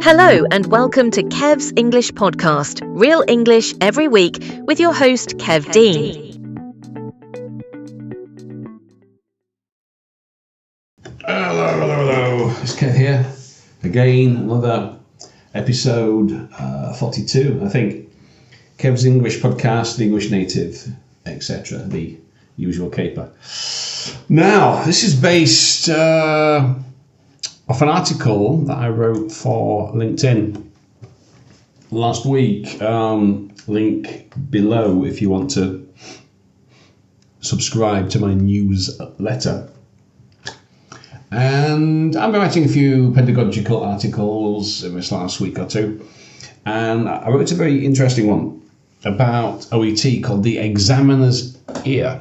Hello and welcome to Kev's English Podcast, Real English every week with your host Kev Dean. Hello. It's Kev here. Again, another episode 42, I think. Kev's English Podcast, the English Native, etc. The usual caper. Now, this is based off an article that I wrote for LinkedIn last week. Link below if you want to subscribe to my newsletter. And I've been writing a few pedagogical articles in this last week or two. And I wrote a very interesting one about OET called The Examiner's Ear,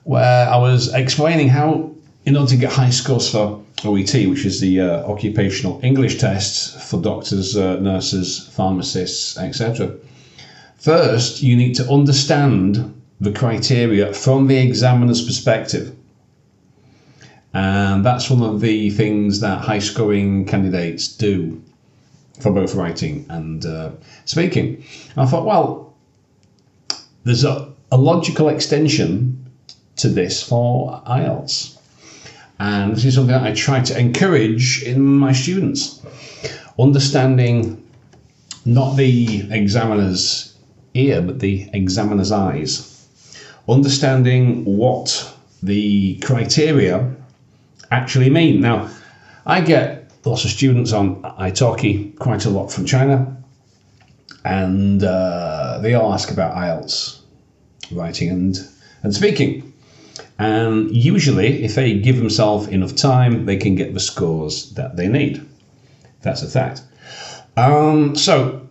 where I was explaining how, in order to get high scores for OET, which is the occupational English test for doctors, nurses, pharmacists, etc., first you need to understand the criteria from the examiner's perspective. And that's one of the things that high-scoring candidates do for both writing and speaking. And I thought, well, there's a logical extension to this for IELTS. And this is something that I try to encourage in my students. Understanding not the examiner's ear, but the examiner's eyes. Understanding what the criteria actually mean. Now, I get lots of students on italki quite a lot from China, and they all ask about IELTS writing and speaking. And usually, if they give themselves enough time, they can get the scores that they need. That's a fact. So,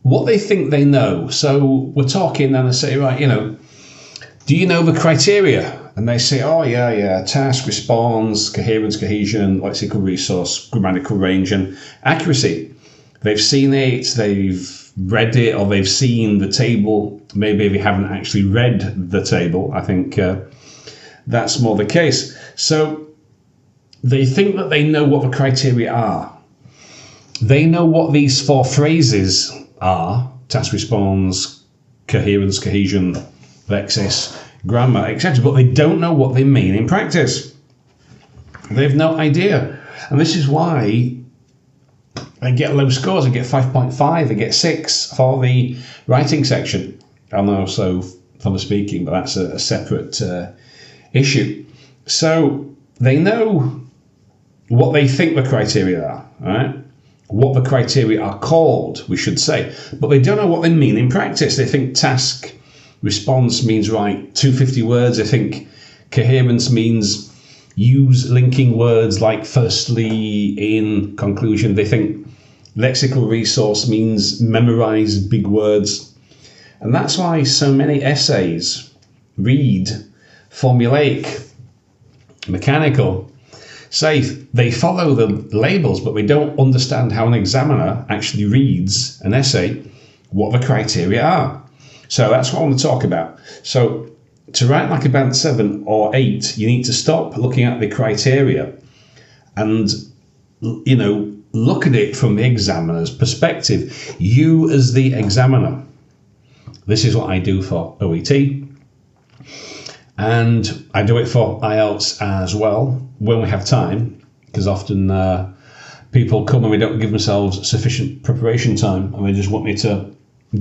what they think they know. So, we're talking and I say, right, do you know the criteria? And they say, oh, yeah, task, response, coherence, cohesion, lexical resource, grammatical range, and accuracy. They've seen it, they've read it, or they've seen the table. Maybe they haven't actually read the table. I think that's more the case. So they think that they know what the criteria are. They know what these four phrases are: task, response, coherence, cohesion, lexis, grammar, etc., but they don't know what they mean in practice. They've no idea. And this is why I get low scores. I get 5.5, I get 6 for the writing section, and also for the speaking, but that's a separate issue. So they know what they think the criteria are, right? What the criteria are called, we should say, but they don't know what they mean in practice. They think task response means write 250 words. I think coherence means use linking words like firstly, in, conclusion. They think lexical resource means memorize big words. And that's why so many essays read formulaic, mechanical, say they follow the labels, but they don't understand how an examiner actually reads an essay, what the criteria are. So that's what I want to talk about. So to write like a band 7 or 8, you need to stop looking at the criteria and, look at it from the examiner's perspective. You as the examiner. This is what I do for OET. And I do it for IELTS as well when we have time, because often people come and we don't give themselves sufficient preparation time and they just want me to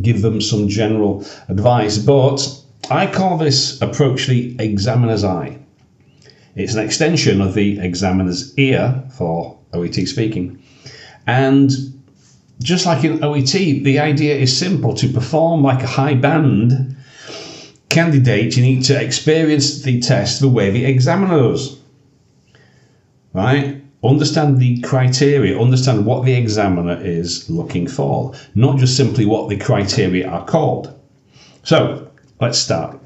give them some general advice. But I call this approach the examiner's eye. It's an extension of the examiner's ear for OET speaking. And just like in OET, the idea is simple. To perform like a high band candidate, you need to experience the test the way the examiner does. Right? Understand the criteria, understand what the examiner is looking for, not just simply what the criteria are called. So, let's start.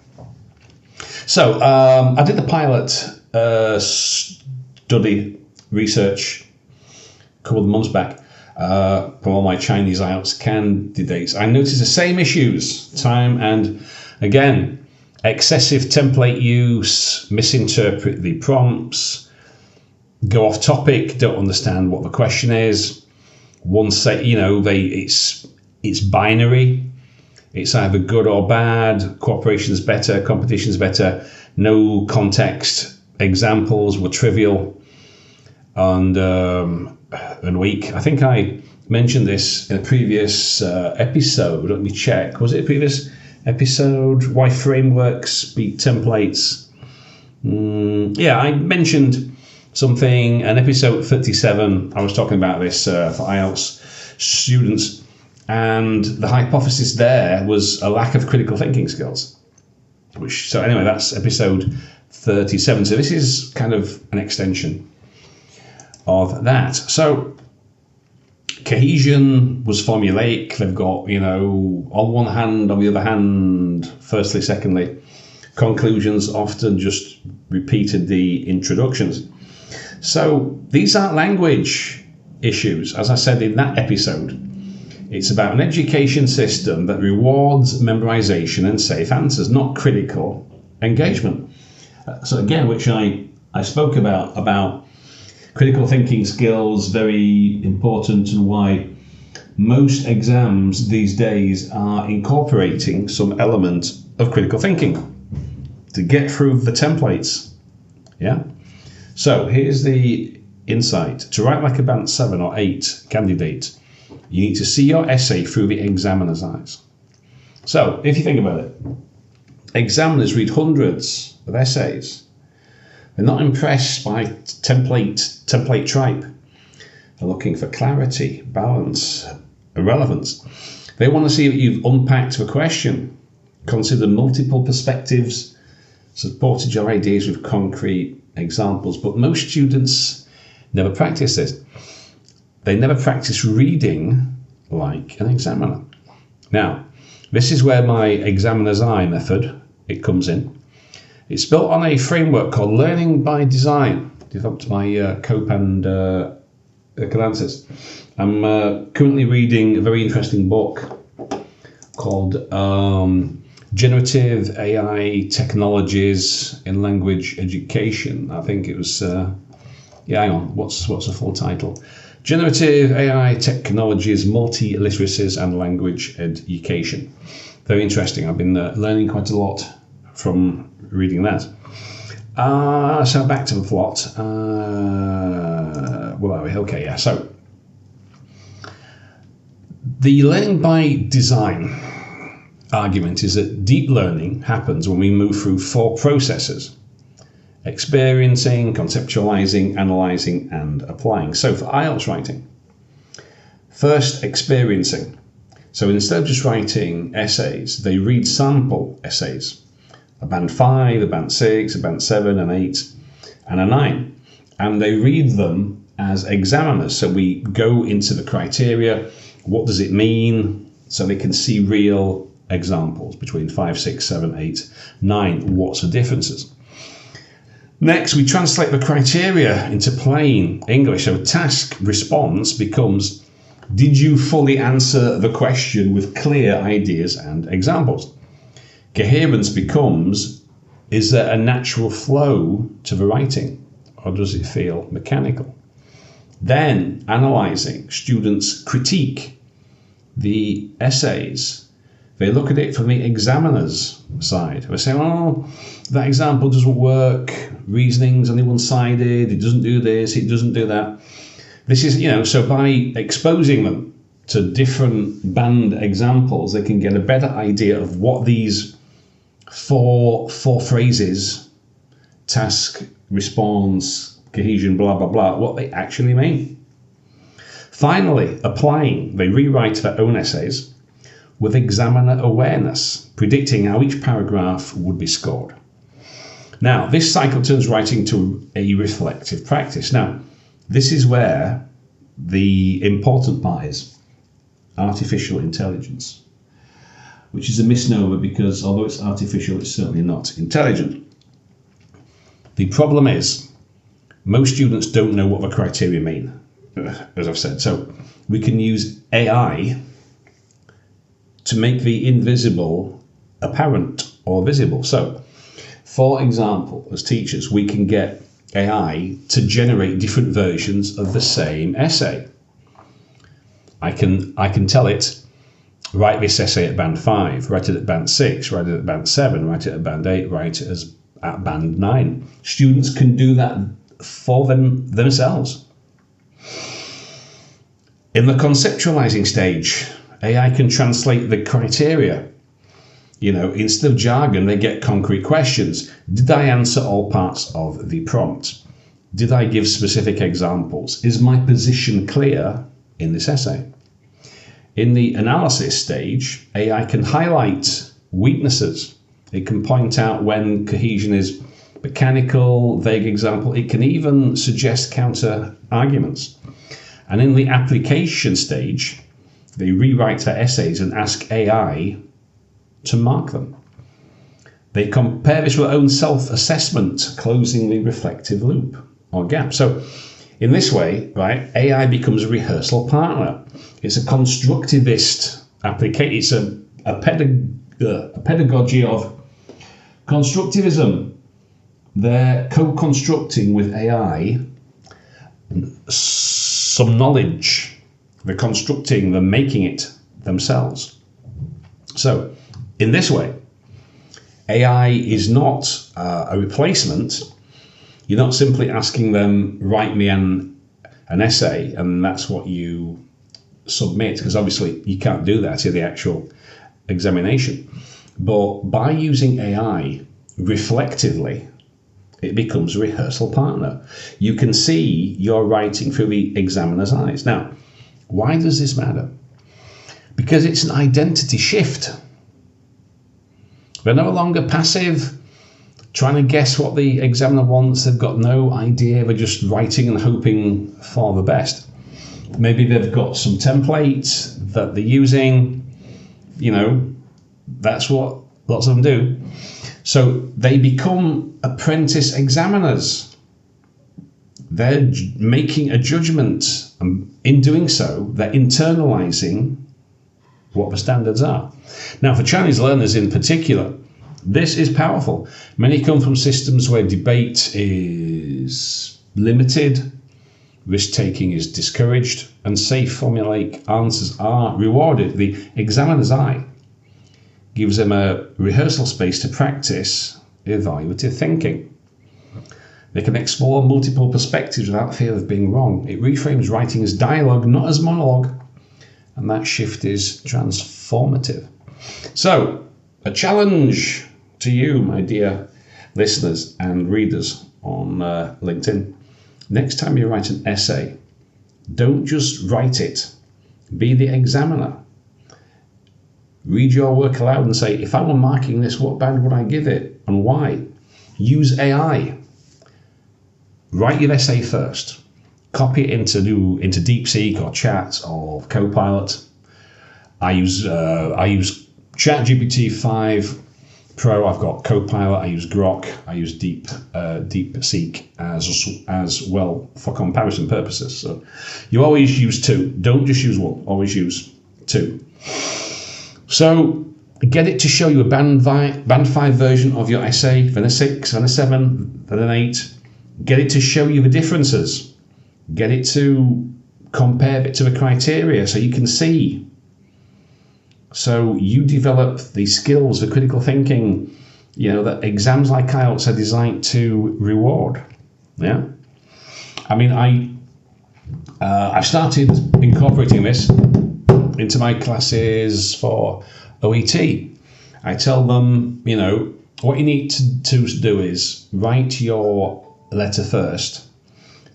So, I did the pilot study research a couple of months back for all my Chinese IELTS candidates. I noticed the same issues time and again. excessive template use, misinterpret the prompts, go off topic, don't understand what the question is. One say, it's binary. It's either good or bad. Cooperation is better. Competition is better. No context. Examples were trivial and weak. I think I mentioned this in a previous episode. Let me check. Was it a previous episode? Why frameworks beat templates? I mentioned something. In episode 37, I was talking about this for IELTS students. And the hypothesis there was a lack of critical thinking skills. So anyway, that's episode 37. So this is kind of an extension of that. So cohesion was formulaic. They've got, on one hand, on the other hand, firstly, secondly. Conclusions often just repeated the introductions. So these aren't language issues. As I said in that episode, it's about an education system that rewards memorization and safe answers, not critical engagement. So again, which I spoke about critical thinking skills, very important, and why most exams these days are incorporating some element of critical thinking to get through the templates. Yeah. So here's the insight. To write like a Band 7 or 8 candidate, you need to see your essay through the examiner's eyes. So, if you think about it, examiners read hundreds of essays. They're not impressed by template tripe. They're looking for clarity, balance, and relevance. They want to see that you've unpacked the question, considered multiple perspectives, supported your ideas with concrete examples. But most students never practice this. They never practice reading like an examiner. Now, this is where my examiner's eye method, it comes in. It's built on a framework called Learning by Design, developed by KEP and Galantis. I'm currently reading a very interesting book called Generative AI Technologies in Language Education. I think it was, hang on, what's the full title? Generative AI Technologies, Multi-Literacies and Language Education. Very interesting. I've been learning quite a lot from reading that. So back to the plot. Where are we? Okay, yeah. So the learning by design argument is that deep learning happens when we move through 4 processes: experiencing, conceptualizing, analyzing, and applying. So for IELTS writing, first, experiencing. So instead of just writing essays, they read sample essays. A Band 5, a Band 6, a Band 7, an 8, and a 9. And they read them as examiners. So we go into the criteria. What does it mean? So they can see real examples between 5, 6, 7, 8, 9. What's the differences? Next, we translate the criteria into plain English. So task response becomes, did you fully answer the question with clear ideas and examples? Coherence becomes, is there a natural flow to the writing, or does it feel mechanical? Then, analysing, students critique the essays. They look at it from the examiner's side. They say, oh, that example doesn't work, reasoning's only one-sided, it doesn't do this, it doesn't do that. This is, so by exposing them to different band examples, they can get a better idea of what these four phrases, task, response, cohesion, blah, blah, blah, what they actually mean. Finally, applying, they rewrite their own essays with examiner awareness, predicting how each paragraph would be scored. Now, this cycle turns writing to a reflective practice. Now, this is where the important part is artificial intelligence, which is a misnomer because although it's artificial, it's certainly not intelligent. The problem is most students don't know what the criteria mean, as I've said. So we can use AI to make the invisible apparent. or visible. So, for example, as teachers, we can get AI to generate different versions of the same essay. I can tell it, write this essay at band 5, write it at band 6, write it at band 7, write it at band 8, write it at band 9. Students can do that for themselves. In the conceptualizing stage, AI can translate the criteria. Instead of jargon, they get concrete questions. Did I answer all parts of the prompt? Did I give specific examples? Is my position clear in this essay? In the analysis stage, AI can highlight weaknesses. It can point out when cohesion is mechanical, vague example. It can even suggest counter arguments. And in the application stage, they rewrite their essays and ask AI to mark them. They compare this with their own self-assessment, closing the reflective loop or gap. So in this way, right, AI becomes a rehearsal partner. It's a constructivist application. It's a pedagogy of constructivism. They're co-constructing with AI some knowledge. They're constructing, they're making it themselves. So in this way, AI is not a replacement. You're not simply asking them, write me an essay, and that's what you submit, because obviously you can't do that in the actual examination. But by using AI reflectively, it becomes a rehearsal partner. You can see your writing through the examiner's eyes. Now, why does this matter? Because it's an identity shift. They're no longer passive, trying to guess what the examiner wants. They've got no idea. They're just writing and hoping for the best. Maybe they've got some templates that they're using. That's what lots of them do. So they become apprentice examiners. They're making a judgment, and in doing so, they're internalizing what the standards are. Now, for Chinese learners in particular, this is powerful. Many come from systems where debate is limited, risk-taking is discouraged, and safe formulaic answers are rewarded. The examiner's eye gives them a rehearsal space to practice evaluative thinking. They can explore multiple perspectives without fear of being wrong. It reframes writing as dialogue, not as monologue, and that shift is transformative. So, a challenge to you, my dear listeners and readers on LinkedIn. Next time you write an essay, don't just write it. Be the examiner. Read your work aloud and say, if I were marking this, what band would I give it and why? Use AI. Write your essay first. Copy it into DeepSeek or Chat or Copilot. I use ChatGPT 5 Pro. I've got Copilot. I use Grok. I use DeepSeek as well for comparison purposes. So you always use two. Don't just use one. Always use two. So get it to show you a band 5 version of your essay, then a 6, then a 7, then an 8. Get it to show you the differences. Get it to compare it to the criteria so you can see. So you develop the skills for critical thinking, that exams like IELTS are designed to reward. Yeah. I mean, I've started incorporating this into my classes for OET. I tell them, what you need to do is write your letter first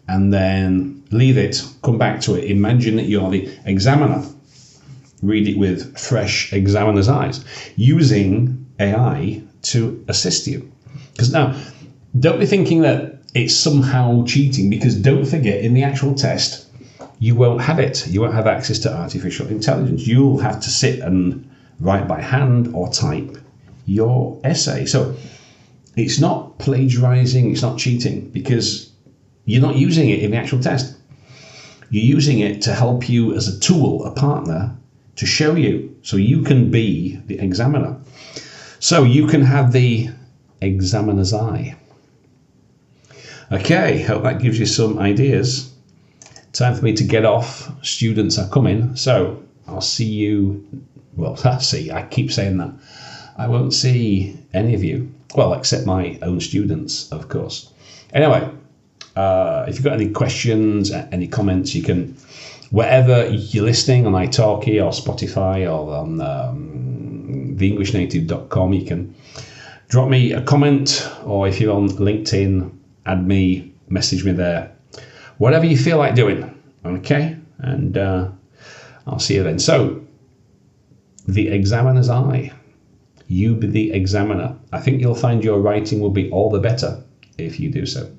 and then leave it, come back to it. Imagine that you're the examiner. Read it with fresh examiner's eyes, using AI to assist you. Because now, don't be thinking that it's somehow cheating, because don't forget, in the actual test, you won't have it. You won't have access to artificial intelligence. You'll have to sit and write by hand or type your essay. So it's not plagiarizing, it's not cheating, because you're not using it in the actual test. You're using it to help you as a tool, a partner, to show you, so you can be the examiner. So you can have the examiner's eye. Okay, hope that gives you some ideas. Time for me to get off. Students are coming, so I'll see you. Well, I keep saying that. I won't see any of you. Well, except my own students, of course. Anyway, if you've got any questions, any comments, you can, wherever you're listening on iTalki or Spotify or on theenglishnative.com, you can drop me a comment, or if you're on LinkedIn, add me, message me there. Whatever you feel like doing, okay? And I'll see you then. So, the examiner's eye. You be the examiner. I think you'll find your writing will be all the better if you do so.